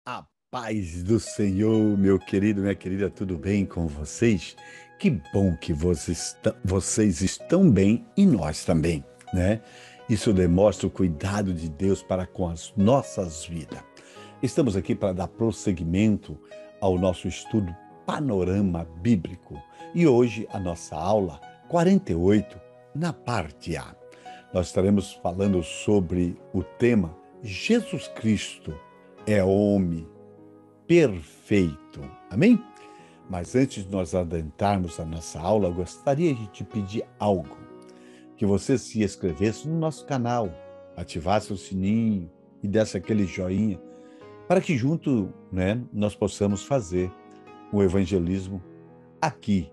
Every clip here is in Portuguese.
A paz do Senhor, meu querido, minha querida, tudo bem com vocês? Que bom que vocês estão bem e nós também, né? Isso demonstra o cuidado de Deus para com as nossas vidas. Estamos aqui para dar prosseguimento ao nosso estudo Panorama Bíblico e hoje a nossa aula 48, na parte A. Nós estaremos falando sobre o tema Jesus Cristo é homem perfeito. Amém? Mas antes de nós adentrarmos a nossa aula, eu gostaria de te pedir algo. Que você se inscrevesse no nosso canal, ativasse o sininho e desse aquele joinha, para que junto, nós possamos fazer o evangelismo aqui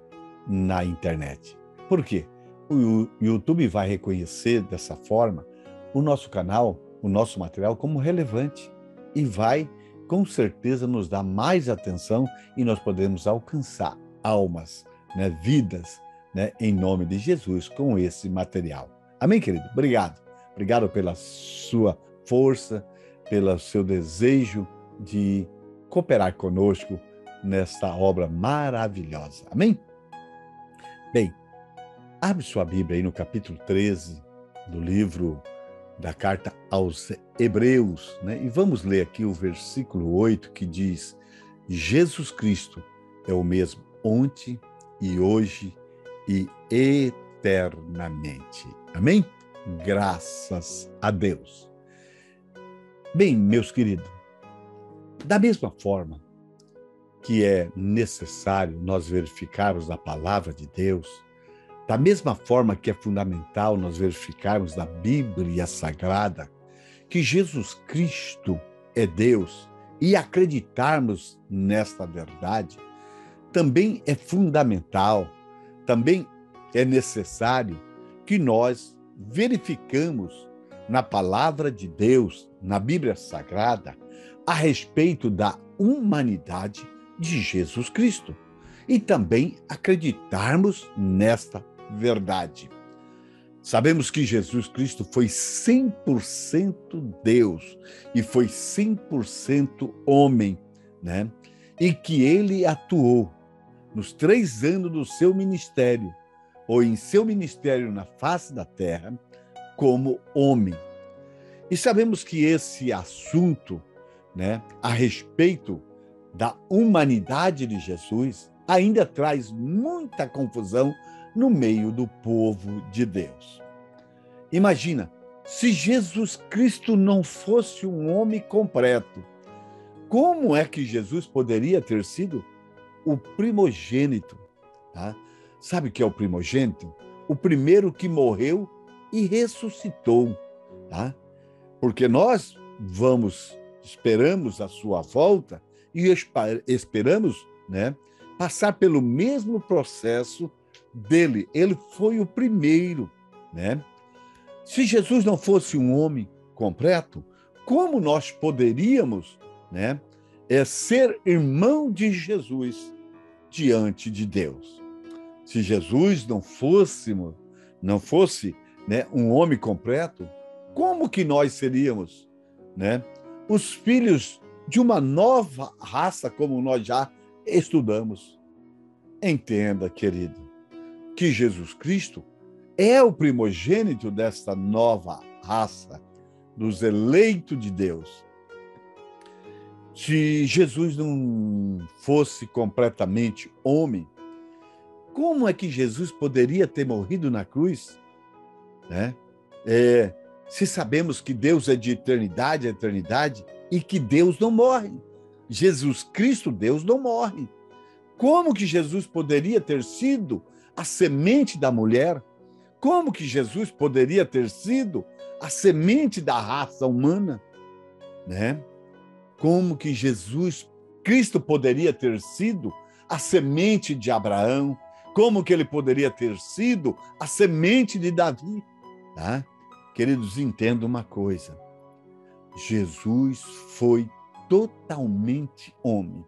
na internet. Por quê? O YouTube vai reconhecer dessa forma o nosso canal, o nosso material como relevante e vai com certeza nos dar mais atenção e nós podemos alcançar almas, vidas, em nome de Jesus com esse material. Amém, querido? Obrigado. Obrigado pela sua força, pelo seu desejo de cooperar conosco nesta obra maravilhosa. Amém? Bem, abre sua Bíblia aí no capítulo 13 do livro da carta aos Hebreus, e vamos ler aqui o versículo 8 que diz: Jesus Cristo é o mesmo ontem e hoje e eternamente. Amém? Graças a Deus. Bem, meus queridos, da mesma forma que é necessário nós verificarmos a palavra de Deus, da mesma forma que é fundamental nós verificarmos na Bíblia Sagrada que Jesus Cristo é Deus e acreditarmos nesta verdade, também é fundamental, também é necessário que nós verificamos na palavra de Deus, na Bíblia Sagrada, a respeito da humanidade de Jesus Cristo e também acreditarmos nesta verdade. Sabemos que Jesus Cristo foi 100% Deus e foi 100% homem, E que ele atuou nos 3 anos do seu ministério, ou em seu ministério na face da terra, como homem. E sabemos que esse assunto, a respeito da humanidade de Jesus, ainda traz muita confusão no meio do povo de Deus. Imagina, se Jesus Cristo não fosse um homem completo, como é que Jesus poderia ter sido o primogênito? Tá? Sabe o que é o primogênito? O primeiro que morreu e ressuscitou. Tá? Porque nós esperamos a sua volta e esperamos, passar pelo mesmo processo dele. Ele foi o primeiro, Se Jesus não fosse um homem completo, como nós poderíamos, ser irmão de Jesus diante de Deus? Se Jesus não fosse, um homem completo, como que nós seríamos, os filhos de uma nova raça, como nós já estudamos? Entenda, querido, que Jesus Cristo é o primogênito desta nova raça, dos eleitos de Deus. Se Jesus não fosse completamente homem, como é que Jesus poderia ter morrido na cruz? Se sabemos que Deus é de eternidade a eternidade e que Deus não morre. Jesus Cristo, Deus não morre. Como que Jesus poderia ter sido a semente da mulher? Como que Jesus poderia ter sido a semente da raça humana? Como que Jesus Cristo poderia ter sido a semente de Abraão? Como que ele poderia ter sido a semente de Davi? Queridos, entendam uma coisa. Jesus foi totalmente homem.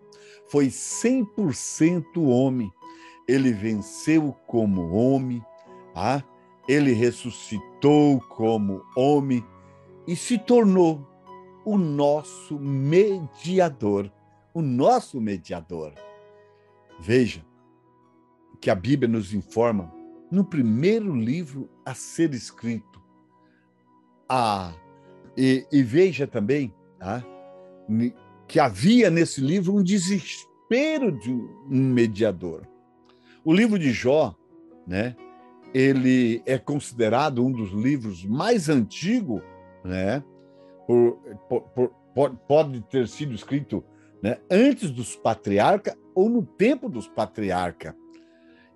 Foi 100% homem. Ele venceu como homem, ele ressuscitou como homem e se tornou o nosso mediador. O nosso mediador. Veja que a Bíblia nos informa, no primeiro livro a ser escrito. E veja também, tá, que havia nesse livro um desespero de um mediador. O livro de Jó, né, ele é considerado um dos livros mais antigos, né, pode ter sido escrito, né, antes dos patriarcas ou no tempo dos patriarcas.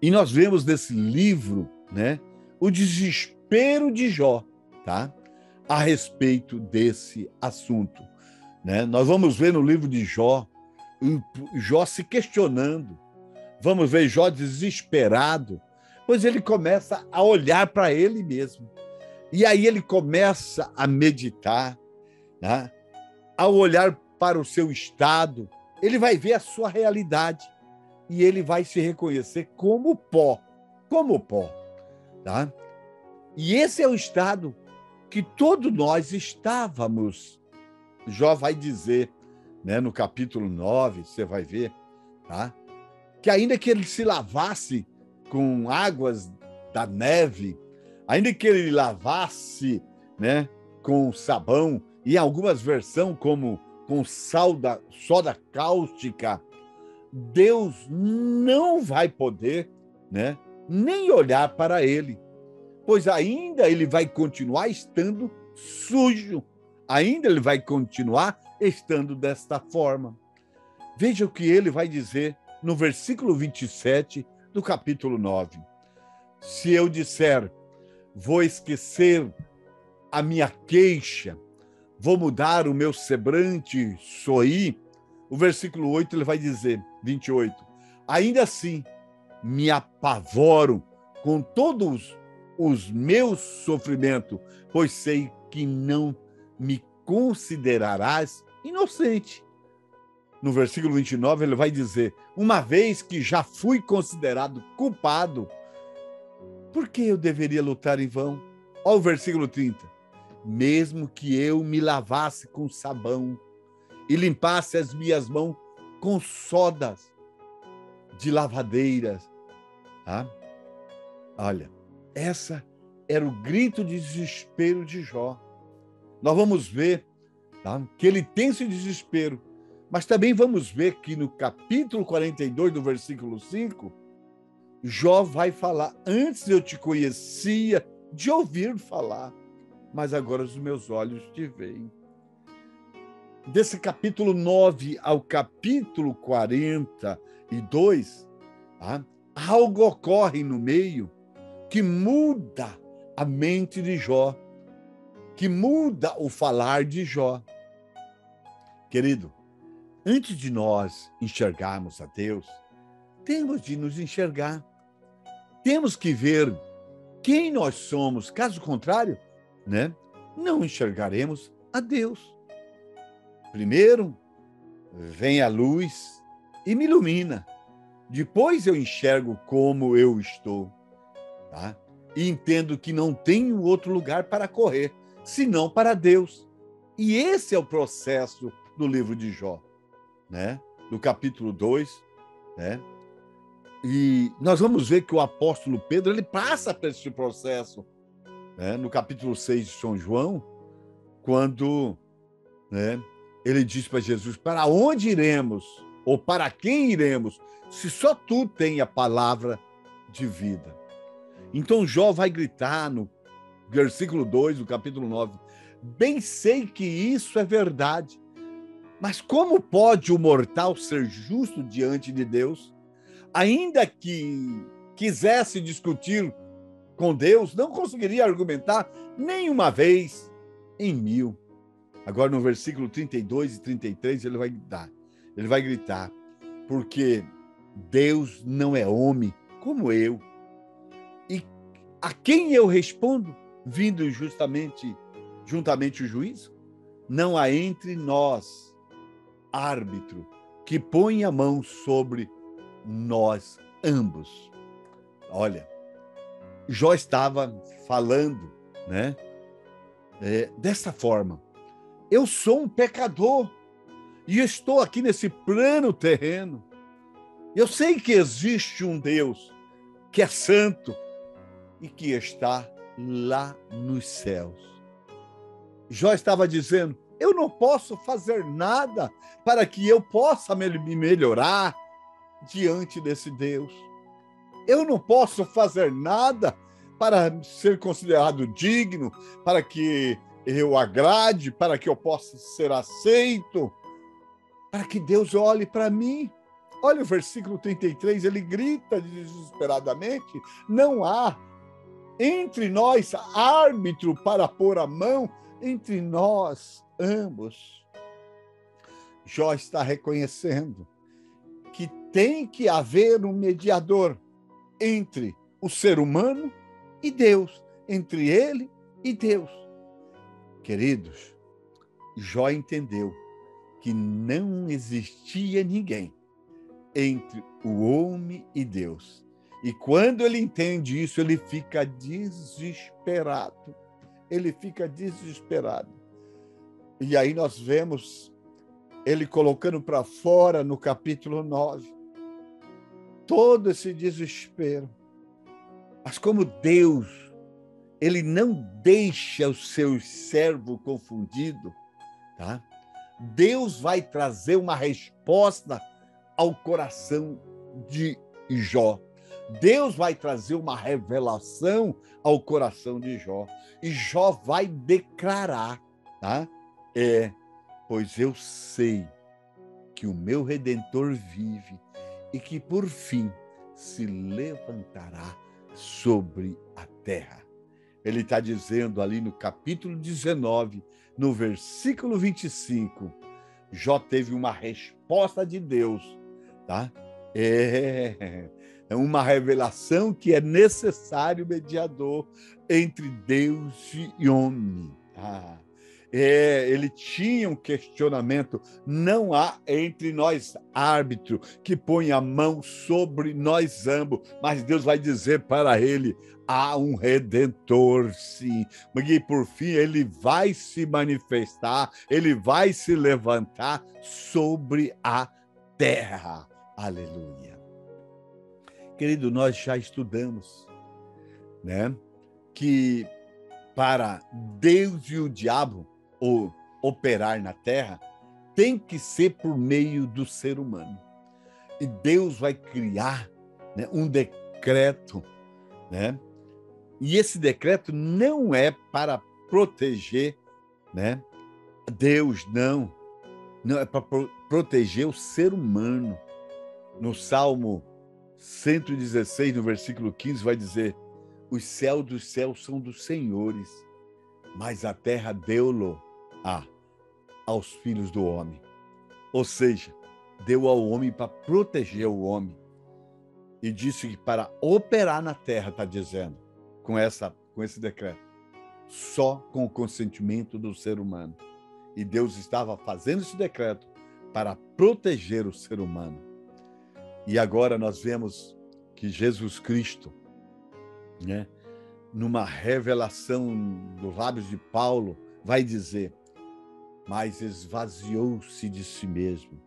E nós vemos nesse livro, né, o desespero de Jó, tá, a respeito desse assunto, né? Nós vamos ver no livro de Jó, Jó se questionando, vamos ver Jó desesperado, pois ele começa a olhar para ele mesmo. E aí ele começa a meditar, né? Ao olhar para o seu estado, ele vai ver a sua realidade e ele vai se reconhecer como pó, tá? E esse é o estado que todos nós estávamos. Jó vai dizer, né, no capítulo 9, você vai ver, tá? Que ainda que ele se lavasse com águas da neve, ainda que ele lavasse, né, com sabão, e em algumas versões como com soda cáustica, Deus não vai poder, né, nem olhar para ele, pois ainda ele vai continuar estando sujo, ainda ele vai continuar estando desta forma. Veja o que ele vai dizer no versículo 27 do capítulo 9. Se eu disser, vou esquecer a minha queixa, vou mudar o meu semblante, sorrir, o versículo 8 ele vai dizer, 28, ainda assim me apavoro com todos os meus sofrimentos, pois sei que não me considerarás inocente. No versículo 29, ele vai dizer, uma vez que já fui considerado culpado, por que eu deveria lutar em vão? Olha o versículo 30. Mesmo que eu me lavasse com sabão e limpasse as minhas mãos com sodas de lavadeiras, tá? Olha, essa era o grito de desespero de Jó. Nós vamos ver, tá, que ele tem esse desespero, mas também vamos ver que no capítulo 42, do versículo 5, Jó vai falar, antes eu te conhecia de ouvir falar, mas agora os meus olhos te veem. Desse capítulo 9 ao capítulo 42, tá, algo ocorre no meio que muda a mente de Jó, que muda o falar de Jó. Querido, antes de nós enxergarmos a Deus, temos de nos enxergar. Temos que ver quem nós somos. Caso contrário, né, não enxergaremos a Deus. Primeiro, vem a luz e me ilumina. Depois eu enxergo como eu estou, tá? E entendo que não tenho outro lugar para correr, senão para Deus. E esse é o processo do livro de Jó, né? Do capítulo 2, né? E nós vamos ver que o apóstolo Pedro, ele passa por esse processo, né? No capítulo 6 de São João, quando, né, ele diz para Jesus, para onde iremos? Ou para quem iremos? Se só tu tem a palavra de vida. Então Jó vai gritar no versículo 2 do capítulo 9, bem sei que isso é verdade, mas como pode o mortal ser justo diante de Deus? Ainda que quisesse discutir com Deus, não conseguiria argumentar nem uma vez em 1000. Agora no versículo 32 e 33 ele vai gritar, porque Deus não é homem como eu. E a quem eu respondo, vindo juntamente o juízo? Não há entre nós árbitro que ponha a mão sobre nós ambos. Olha, Jó estava falando, né, dessa forma. Eu sou um pecador e estou aqui nesse plano terreno. Eu sei que existe um Deus que é santo e que está lá nos céus. Jó estava dizendo, eu não posso fazer nada para que eu possa me melhorar diante desse Deus. Eu não posso fazer nada para ser considerado digno, para que eu agrade, para que eu possa ser aceito, para que Deus olhe para mim. Olha o versículo 33, ele grita desesperadamente, não há entre nós árbitro para pôr a mão entre nós ambos. Jó está reconhecendo que tem que haver um mediador entre o ser humano e Deus, entre ele e Deus. Queridos, Jó entendeu que não existia ninguém entre o homem e Deus. E quando ele entende isso, ele fica desesperado. Ele fica desesperado. E aí nós vemos ele colocando para fora no capítulo 9 todo esse desespero. Mas como Deus, ele não deixa o seu servo confundido, tá? Deus vai trazer uma resposta ao coração de Jó. Deus vai trazer uma revelação ao coração de Jó. E Jó vai declarar, tá? Pois eu sei que o meu Redentor vive e que por fim se levantará sobre a terra. Ele está dizendo ali no capítulo 19, no versículo 25, Jó teve uma resposta de Deus, tá? É uma revelação que é necessário mediador entre Deus e homem. Ele tinha um questionamento, não há entre nós árbitro que põe a mão sobre nós ambos, mas Deus vai dizer para ele, há um Redentor, sim, e por fim ele vai se manifestar, ele vai se levantar sobre a terra. Aleluia. Querido, nós já estudamos, né, que para Deus e o diabo operar na terra, tem que ser por meio do ser humano. E Deus vai criar, né, um decreto, né? E esse decreto não é para proteger, né, Deus, não. Não, é para proteger o ser humano. No Salmo 116, no versículo 15, vai dizer, os céus dos céus são dos senhores, mas a terra deu-lo aos filhos do homem. Ou seja, deu ao homem para proteger o homem. E disse que para operar na terra, está dizendo, com esse decreto, só com o consentimento do ser humano. E Deus estava fazendo esse decreto para proteger o ser humano. E agora nós vemos que Jesus Cristo, né, numa revelação dos lábios de Paulo, vai dizer, mas esvaziou-se de si mesmo,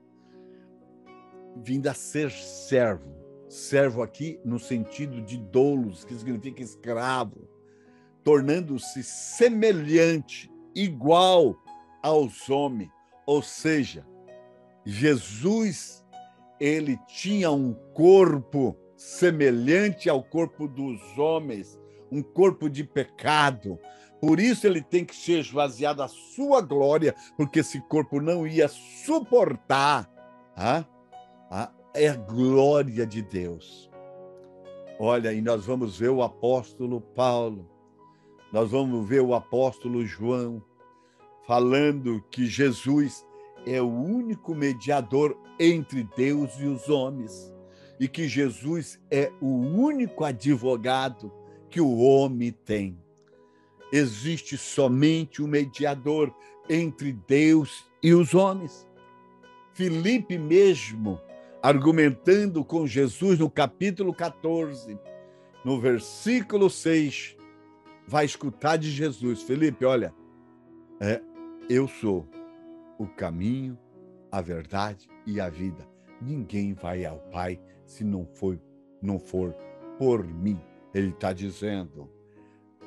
vindo a ser servo. Servo aqui no sentido de doulos, que significa escravo, tornando-se semelhante, igual aos homens. Ou seja, Jesus, ele tinha um corpo semelhante ao corpo dos homens, um corpo de pecado. Por isso ele tem que ser esvaziado da sua glória, porque esse corpo não ia suportar a glória de Deus. Olha, e nós vamos ver o apóstolo Paulo, nós vamos ver o apóstolo João, falando que Jesus é o único mediador entre Deus e os homens, e que Jesus é o único advogado que o homem tem. Existe somente um mediador entre Deus e os homens. Filipe mesmo, argumentando com Jesus no capítulo 14, no versículo 6, vai escutar de Jesus, Filipe, olha, Eu sou o caminho, a verdade e a vida. Ninguém vai ao Pai se não for por mim. Ele está dizendo,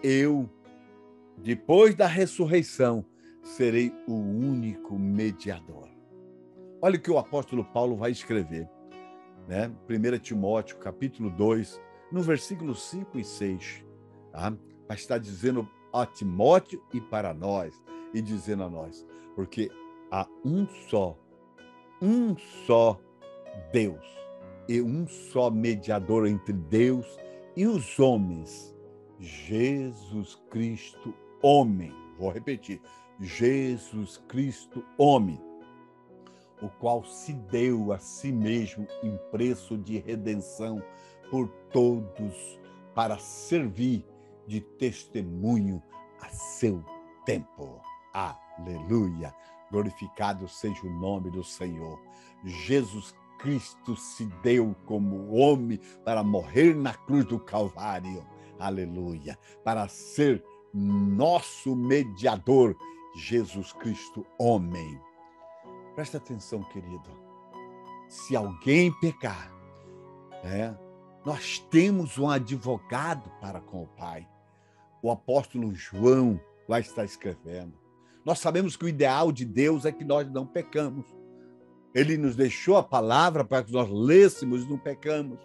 eu, depois da ressurreição, serei o único mediador. Olha o que o apóstolo Paulo vai escrever, né? 1 Timóteo, capítulo 2, no versículo 5 e 6. Tá? Vai estar dizendo a Timóteo e para nós, e dizendo a nós, porque há um só Deus e um só mediador entre Deus e os homens, Jesus Cristo, homem. Vou repetir, Jesus Cristo, homem, o qual se deu a si mesmo em preço de redenção por todos, para servir de testemunho a seu tempo. Aleluia! Glorificado seja o nome do Senhor. Jesus Cristo se deu como homem para morrer na cruz do Calvário. Aleluia! Para ser nosso mediador, Jesus Cristo, homem. Presta atenção, querido. Se alguém pecar, nós temos um advogado para com o Pai. O apóstolo João vai estar escrevendo. Nós sabemos que o ideal de Deus é que nós não pecamos. Ele nos deixou a palavra para que nós lêssemos e não pecamos.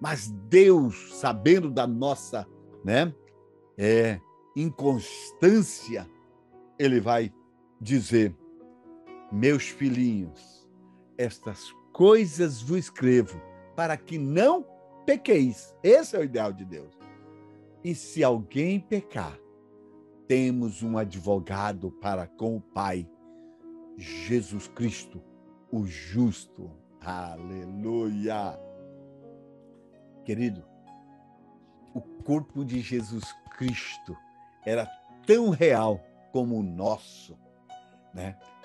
Mas Deus, sabendo da nossa inconstância, ele vai dizer, meus filhinhos, estas coisas vos escrevo para que não pequeis. Esse é o ideal de Deus. E se alguém pecar, temos um advogado para com o Pai, Jesus Cristo, o justo. Aleluia! Querido, o corpo de Jesus Cristo era tão real como o nosso,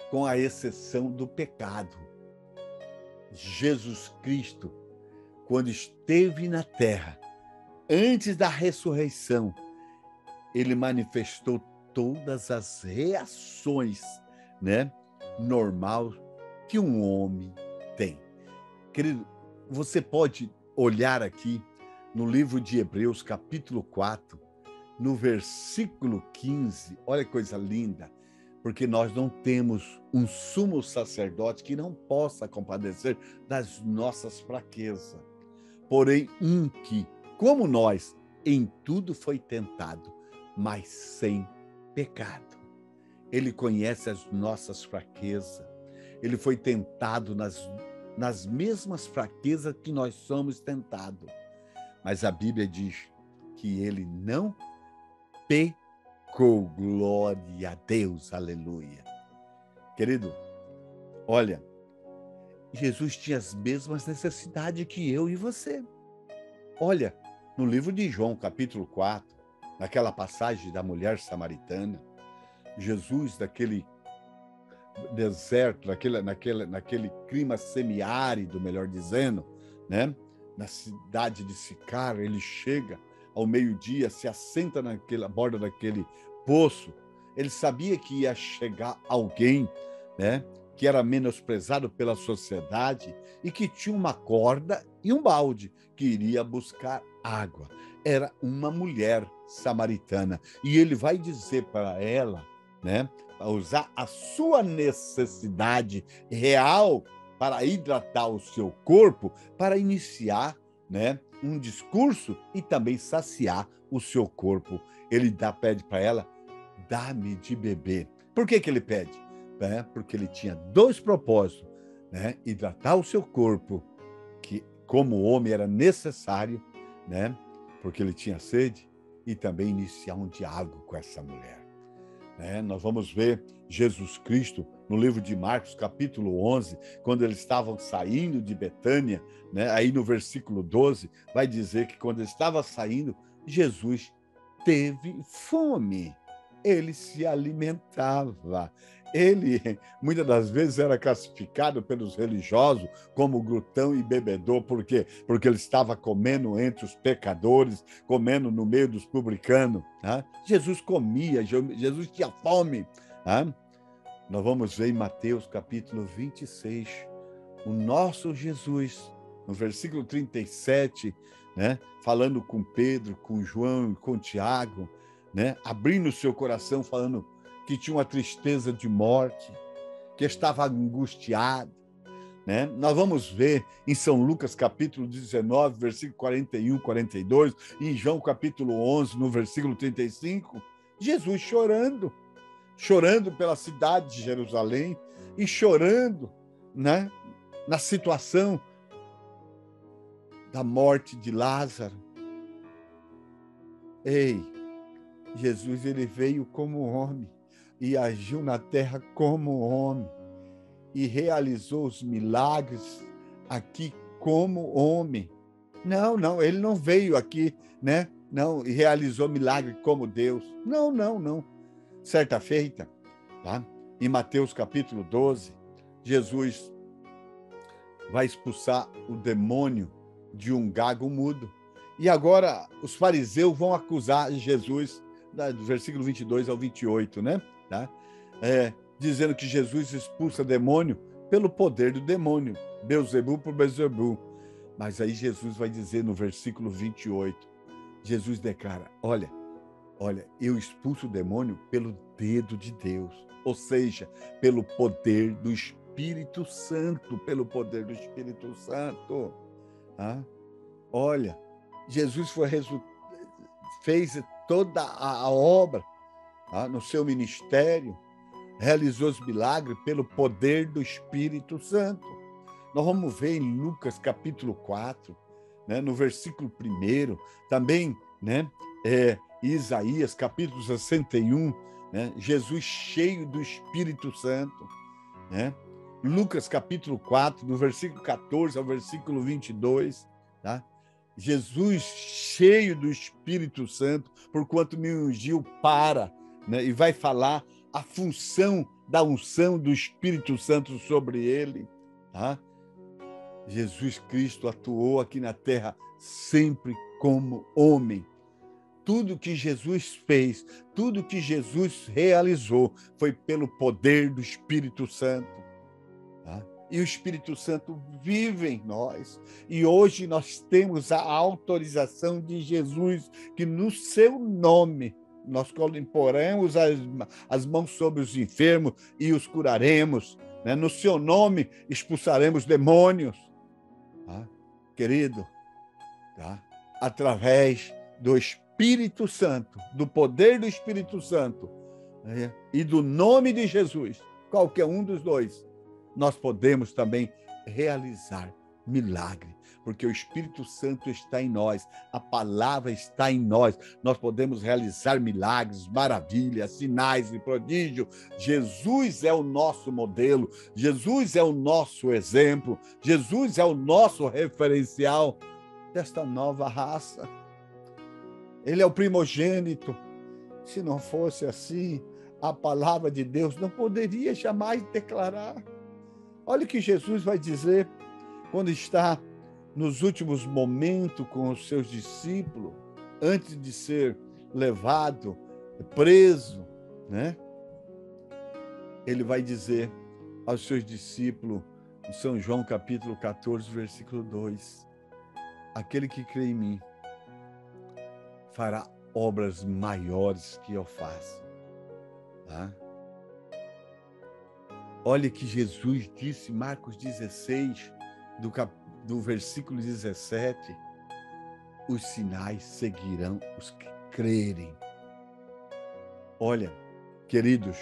com a exceção do pecado. Jesus Cristo, quando esteve na terra, antes da ressurreição, ele manifestou todas as reações, normal que um homem tem. Querido, você pode olhar aqui no livro de Hebreus, capítulo 4, no versículo 15, olha que coisa linda, porque nós não temos um sumo sacerdote que não possa compadecer das nossas fraquezas, porém um que, como nós, em tudo foi tentado, mas sem pecado. Ele conhece as nossas fraquezas. Ele foi tentado nas mesmas fraquezas que nós somos tentados. Mas a Bíblia diz que ele não pecou. Glória a Deus, aleluia. Querido, olha, Jesus tinha as mesmas necessidades que eu e você. Olha, no livro de João, capítulo 4, naquela passagem da mulher samaritana, Jesus, daquele deserto, naquele clima semiárido, melhor dizendo, na cidade de Sicar, ele chega ao meio-dia, se assenta na borda daquele poço. Ele sabia que ia chegar alguém, que era menosprezado pela sociedade e que tinha uma corda e um balde, que iria buscar água. Era uma mulher samaritana. E ele vai dizer para ela, para usar a sua necessidade real para hidratar o seu corpo, para iniciar, um discurso e também saciar o seu corpo. Ele pede para ela, dá-me de beber. Por que ele pede? Porque ele tinha dois propósitos, hidratar o seu corpo, que como homem era necessário, porque ele tinha sede, e também iniciar um diálogo com essa mulher. Nós vamos ver Jesus Cristo no livro de Marcos, capítulo 11, quando eles estavam saindo de Betânia, aí no versículo 12, vai dizer que quando ele estava saindo, Jesus teve fome. Ele se alimentava. Ele, muitas das vezes, era classificado pelos religiosos como glutão e bebedor. Por quê? Porque ele estava comendo entre os pecadores, comendo no meio dos publicanos. Jesus comia, Jesus tinha fome. Nós vamos ver em Mateus capítulo 26, o nosso Jesus, no versículo 37, né, falando com Pedro, com João, com Tiago, né, abrindo o seu coração, falando que tinha uma tristeza de morte, que estava angustiado, né? Nós vamos ver em São Lucas capítulo 19, versículo 41, 42, e em João capítulo 11, no versículo 35, Jesus chorando pela cidade de Jerusalém e chorando, né, na situação da morte de Lázaro. Ei, Jesus, ele veio como homem e agiu na terra como homem e realizou os milagres aqui como homem. Não, ele não veio aqui, né? Não, e realizou milagre como Deus. Não. Certa feita, tá? Em Mateus capítulo 12, Jesus vai expulsar o demônio de um gago mudo. E agora os fariseus vão acusar Jesus, do versículo 22 ao 28, né? Tá? Dizendo que Jesus expulsa demônio pelo poder do demônio, Beelzebul por Beelzebul. Mas aí Jesus vai dizer no versículo 28, Jesus declara, olha, eu expulso o demônio pelo dedo de Deus, ou seja, pelo poder do Espírito Santo, Ah? Olha, Jesus fez toda a obra no seu ministério, realizou os milagres pelo poder do Espírito Santo. Nós vamos ver em Lucas capítulo 4, né, no versículo 1, também, né, Isaías capítulo 61, né, Jesus cheio do Espírito Santo, né? Lucas capítulo 4, do versículo 14 ao versículo 22, tá? Jesus cheio do Espírito Santo, porquanto me ungiu para, né, e vai falar a função da unção do Espírito Santo sobre ele, tá? Jesus Cristo atuou aqui na terra sempre como homem. Tudo que Jesus fez, tudo que Jesus realizou foi pelo poder do Espírito Santo. Tá? E o Espírito Santo vive em nós. E hoje nós temos a autorização de Jesus, que no seu nome nós imporemos as mãos sobre os enfermos e os curaremos. Né? No seu nome expulsaremos demônios. Tá? Querido, tá? Através do Espírito Santo, do poder do Espírito Santo, né? E do nome de Jesus, qualquer um dos dois, nós podemos também realizar milagre, porque o Espírito Santo está em nós, a palavra está em nós, nós podemos realizar milagres, maravilhas, sinais e prodígios. Jesus é o nosso modelo, Jesus é o nosso exemplo, Jesus é o nosso referencial desta nova raça. Ele é o primogênito. Se não fosse assim, a palavra de Deus não poderia jamais declarar. Olha o que Jesus vai dizer quando está nos últimos momentos com os seus discípulos, antes de ser levado, preso, né? Ele vai dizer aos seus discípulos, em São João capítulo 14, versículo 2, aquele que crê em mim fará obras maiores que eu faço. Tá? Olha que Jesus disse, Marcos 16, do versículo 17, os sinais seguirão os que crerem. Olha, queridos,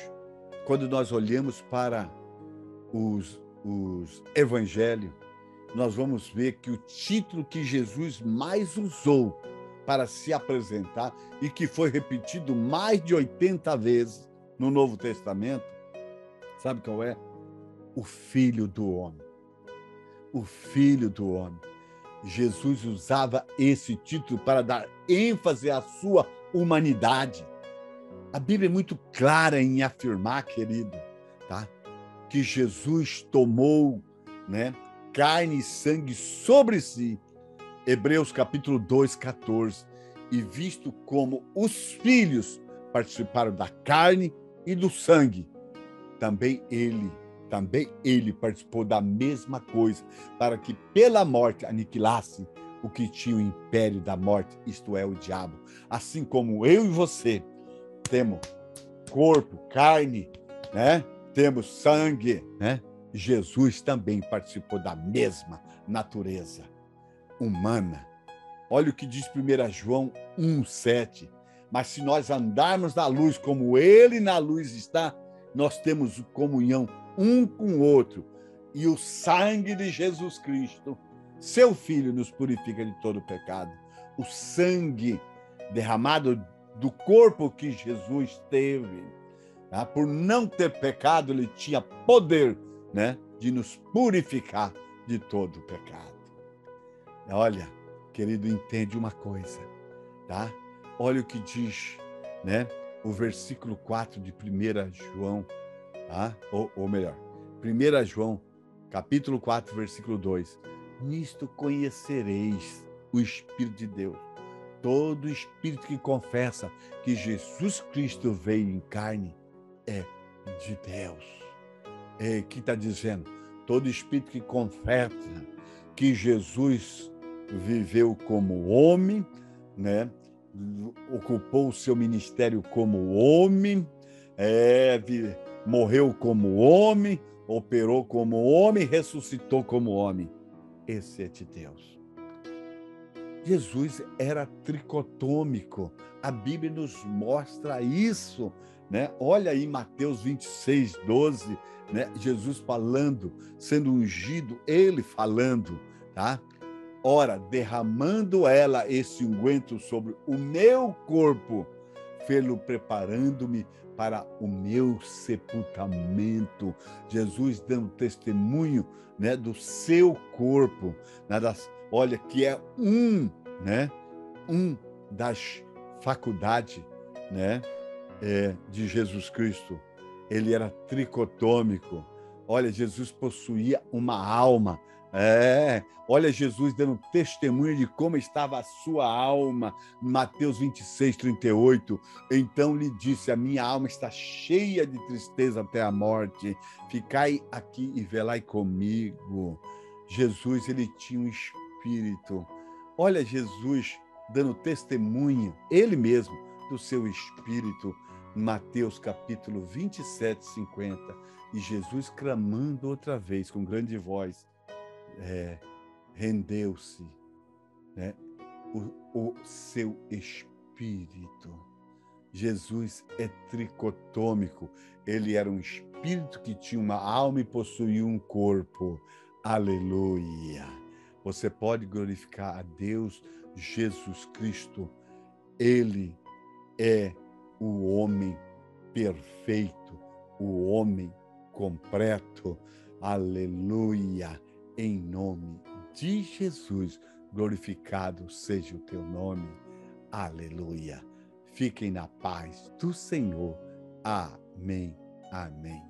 quando nós olhamos para os evangelhos, nós vamos ver que o título que Jesus mais usou para se apresentar e que foi repetido mais de 80 vezes no Novo Testamento, sabe qual é? O Filho do Homem. O Filho do Homem. Jesus usava esse título para dar ênfase à sua humanidade. A Bíblia é muito clara em afirmar, querido, tá? Que Jesus tomou, né, carne e sangue sobre si. Hebreus capítulo 2, 14. E visto como os filhos participaram da carne e do sangue, também ele participou da mesma coisa, para que pela morte aniquilasse o que tinha o império da morte, isto é, o diabo. Assim como eu e você temos corpo, carne, né? Temos sangue, né? Jesus também participou da mesma natureza humana. Olha o que diz 1 João 1,7. Mas se nós andarmos na luz como ele na luz está, nós temos comunhão um com o outro. E o sangue de Jesus Cristo, seu Filho, nos purifica de todo pecado. O sangue derramado do corpo que Jesus teve, tá? Por não ter pecado, ele tinha poder, né, de nos purificar de todo o pecado. Olha, querido, entende uma coisa, tá? Olha o que diz, né, o versículo 4 de 1 João, tá? Ou melhor, 1 João, capítulo 4, versículo 2. Nisto conhecereis o Espírito de Deus. Todo espírito que confessa que Jesus Cristo veio em carne é de Deus. Que está dizendo? Todo espírito que confessa que Jesus viveu como homem, né? Ocupou o seu ministério como homem, morreu como homem, operou como homem, ressuscitou como homem. Esse é de Deus. Jesus era tricotômico. A Bíblia nos mostra isso, né? Olha aí Mateus 26, 12, né? Jesus falando, sendo ungido, ele falando, tá? Ora, derramando ela esse unguento sobre o meu corpo, fê-lo preparando-me para o meu sepultamento. Jesus dando testemunho, né, do seu corpo, né, olha, que é né, das faculdades, né, de Jesus Cristo. Ele era tricotômico. Olha, Jesus possuía uma alma. Olha Jesus dando testemunho de como estava a sua alma. Mateus 26, 38. Então lhe disse, a minha alma está cheia de tristeza até a morte. Ficai aqui e velai comigo. Jesus, ele tinha um espírito. Olha Jesus dando testemunho, ele mesmo, do seu espírito. Mateus capítulo 27, 50. E Jesus clamando outra vez com grande voz, rendeu-se, né, o seu espírito. Jesus é tricotômico. Ele era um espírito que tinha uma alma e possuía um corpo. Aleluia! Você pode glorificar a Deus. Jesus Cristo, ele é o homem perfeito, o homem completo. Aleluia! Em nome de Jesus, glorificado seja o teu nome. Aleluia! Fiquem na paz do Senhor. Amém. Amém.